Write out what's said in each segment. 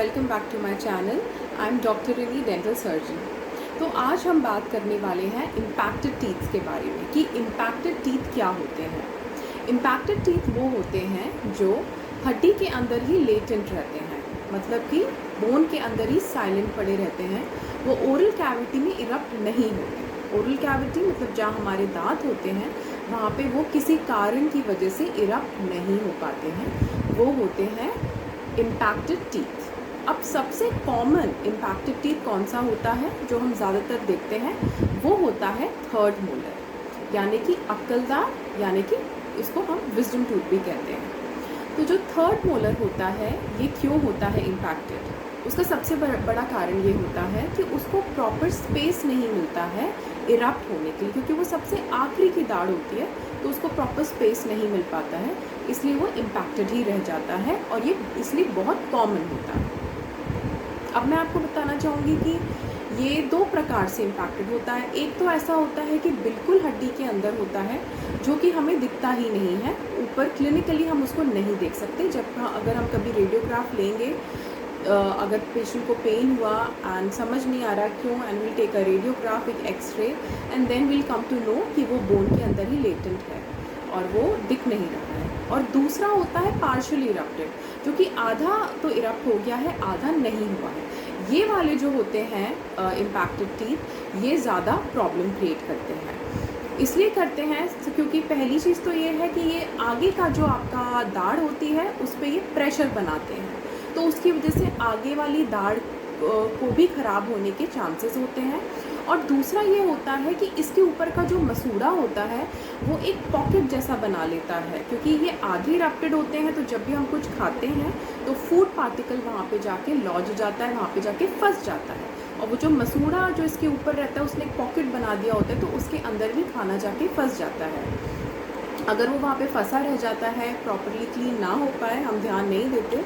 Welcome back to my channel. I am doctor Rini, dental surgeon. तो आज हम बात करने वाले हैं इम्पैक्टेड टीथ के बारे में कि इम्पैक्टेड टीथ क्या होते हैं। इम्पैक्टेड टीथ वो होते हैं जो हड्डी के अंदर ही लेटेंट रहते हैं, मतलब कि बोन के अंदर ही साइलेंट पड़े रहते हैं। वो ओरल कैविटी में इरप्ट नहीं होते। ओरल कैविटी मतलब जहाँ हमारे दांत होते हैं वहाँ पे वो किसी कारण की वजह से इरप्ट नहीं हो पाते हैं, वो होते हैं इम्पैक्टेड टीथ। अब सबसे कॉमन इम्पैक्टेड टीथ कौन सा होता है जो हम ज़्यादातर देखते हैं, वो होता है थर्ड मोलर, यानी कि अक्लदार, यानी कि इसको हम विजडम टूथ भी कहते हैं। तो जो थर्ड मोलर होता है ये क्यों होता है इम्पैक्टेड, उसका सबसे बड़ा कारण ये होता है कि उसको प्रॉपर स्पेस नहीं मिलता है इरप्ट होने के लिए, क्योंकि वो सबसे आखिरी की दाढ़ होती है तो उसको प्रॉपर स्पेस नहीं मिल पाता है, इसलिए वो इम्पैक्टेड ही रह जाता है और ये इसलिए बहुत कॉमन होता है। अब मैं आपको बताना चाहूँगी कि ये दो प्रकार से इम्पैक्टेड होता है। एक तो ऐसा होता है कि बिल्कुल हड्डी के अंदर होता है जो कि हमें दिखता ही नहीं है, ऊपर क्लिनिकली हम उसको नहीं देख सकते। जब अगर हम कभी रेडियोग्राफ लेंगे, अगर पेशेंट को पेन हुआ एंड समझ नहीं आ रहा क्यों, and will take a radiograph, एक x-ray, and then will come to know कि वो बोन के अंदर ही लेटेंट है और वो दिख नहीं रहा है। और दूसरा होता है पार्शियली इरप्टेड, जो कि आधा तो इरप्ट हो गया है, आधा नहीं हुआ है। ये वाले जो होते हैं इम्पैक्टेड टीथ, ये ज़्यादा प्रॉब्लम क्रिएट करते हैं। इसलिए करते हैं क्योंकि पहली चीज़ तो ये है कि ये आगे का जो आपका दाढ़ होती है उस पर ये प्रेशर बनाते हैं, तो उसकी वजह से आगे वाली दाढ़ को भी ख़राब होने के चांसेस होते हैं। और दूसरा ये होता है कि इसके ऊपर का जो मसूड़ा होता है वो एक पॉकेट जैसा बना लेता है, क्योंकि ये आधे इरप्टेड होते हैं, तो जब भी हम कुछ खाते हैं तो फूड पार्टिकल वहाँ पे जाके लॉज जाता है, वहाँ पे जाके फंस जाता है, और वो जो मसूड़ा जो इसके ऊपर रहता है उसने एक पॉकेट बना दिया होता है, तो उसके अंदर भी खाना जाके फंस जाता है। अगर वो वहाँ पे फंसा रह जाता है, प्रॉपरली क्लीन ना हो पाए, हम ध्यान नहीं देते,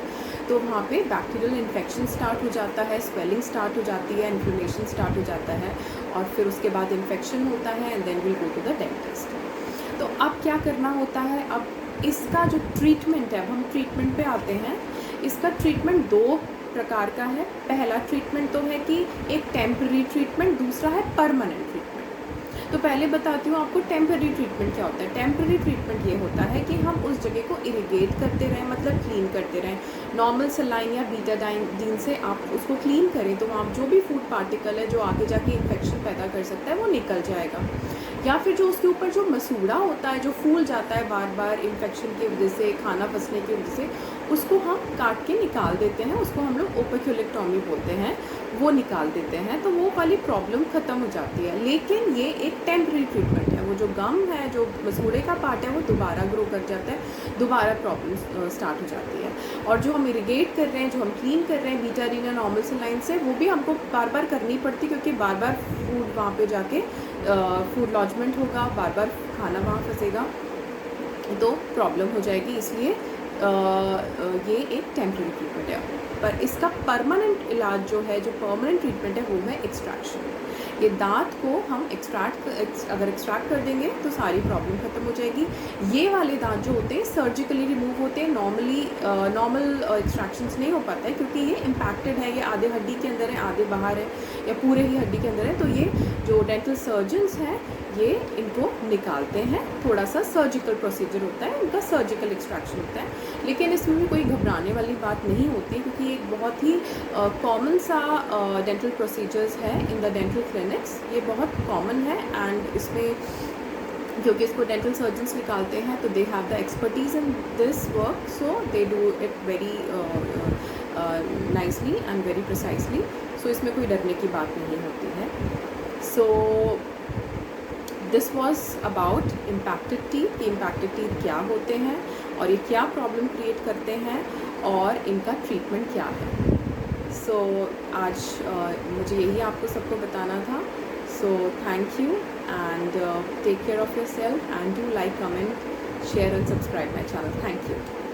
तो वहाँ पे बैक्टीरियल इन्फेक्शन स्टार्ट हो जाता है, स्वेलिंग स्टार्ट हो जाती है, इन्फ्लेमेशन स्टार्ट हो जाता है, और फिर उसके बाद इन्फेक्शन होता है and then will go to the dentist. तो अब क्या करना होता है, अब इसका जो ट्रीटमेंट है, अब हम ट्रीटमेंट पे आते हैं। इसका ट्रीटमेंट दो प्रकार का है। पहला ट्रीटमेंट तो है कि एक टेम्पररी ट्रीटमेंट, दूसरा है परमानेंट ट्रीटमेंट। तो पहले बताती हूँ आपको टेम्पररी ट्रीटमेंट क्या होता है। टेम्पररी ट्रीटमेंट ये होता है कि हम उस जगह को इरिगेट करते रहें, मतलब क्लीन करते रहें। नॉर्मल सलाइन या बीटाडाइन से आप उसको क्लीन करें तो वहाँ जो भी फूड पार्टिकल है जो आगे जाके इन्फेक्शन पैदा कर सकता है वो निकल जाएगा। या फिर जो उसके ऊपर जो मसूड़ा होता है जो फूल जाता है बार बार इन्फेक्शन की वजह से, खाना फंसने की वजह से, उसको हम काट के निकाल देते हैं, उसको हम लोग ओपेक्यूलेक्टोमी बोलते हैं, वो निकाल देते हैं, तो वो वाली प्रॉब्लम ख़त्म हो जाती है। लेकिन ये एक टेम्पररी ट्रीटमेंट है। वो जो गम है, जो मसूड़े का पार्ट है, वो दोबारा ग्रो कर जाता है, दोबारा प्रॉब्लम स्टार्ट हो जाती है। और जो हम इरिगेट कर रहे हैं, जो हम क्लीन कर रहे हैं बीटाडीन या नॉर्मल सलाइन से, वो भी हमको बार बार करनी पड़ती, क्योंकि बार बार फूड वहाँ पे जाके फूड लॉजमेंट होगा, बार बार खाना वहाँ फंसेगा, तो प्रॉब्लम हो जाएगी। इसलिए ये एक टेम्पररी ट्रीटमेंट है। पर इसका परमानेंट इलाज जो है, जो परमानेंट ट्रीटमेंट है, वो है एक्सट्रैक्शन। ये दांत को हम अगर एक्सट्रैक्ट कर देंगे तो सारी प्रॉब्लम ख़त्म हो जाएगी। ये वाले दांत जो होते हैं सर्जिकली रिमूव होते हैं, नॉर्मल एक्सट्रैक्शंस नहीं हो पाता है, क्योंकि ये इम्पैक्टेड है, ये आधे हड्डी के अंदर है, आधे बाहर है, या पूरे ही हड्डी के अंदर है। तो ये जो डेंटल सर्जन्स हैं ये इनको निकालते हैं। थोड़ा सा सर्जिकल प्रोसीजर होता है, इनका सर्जिकल एक्सट्रैक्शन होता है, लेकिन इसमें भी कोई घबराने वाली बात नहीं होती, क्योंकि एक बहुत ही कॉमन सा डेंटल प्रोसीजर्स है इन द डेंटल क्लिनिक्स। ये बहुत कॉमन है, एंड इसमें क्योंकि इसको डेंटल सर्जन्स निकालते हैं तो they have the expertise in this work, so they do it very nicely and very precisely. So इसमें कोई डरने की बात नहीं होती है। So this was about impacted teeth, कि इम्पैक्टेड टीथ क्या होते हैं और ये क्या प्रॉब्लम क्रिएट करते हैं और इनका ट्रीटमेंट क्या है। सो आज मुझे यही आपको सबको बताना था। So thank you and take care of yourself and do like, comment, share and subscribe my channel. Thank you.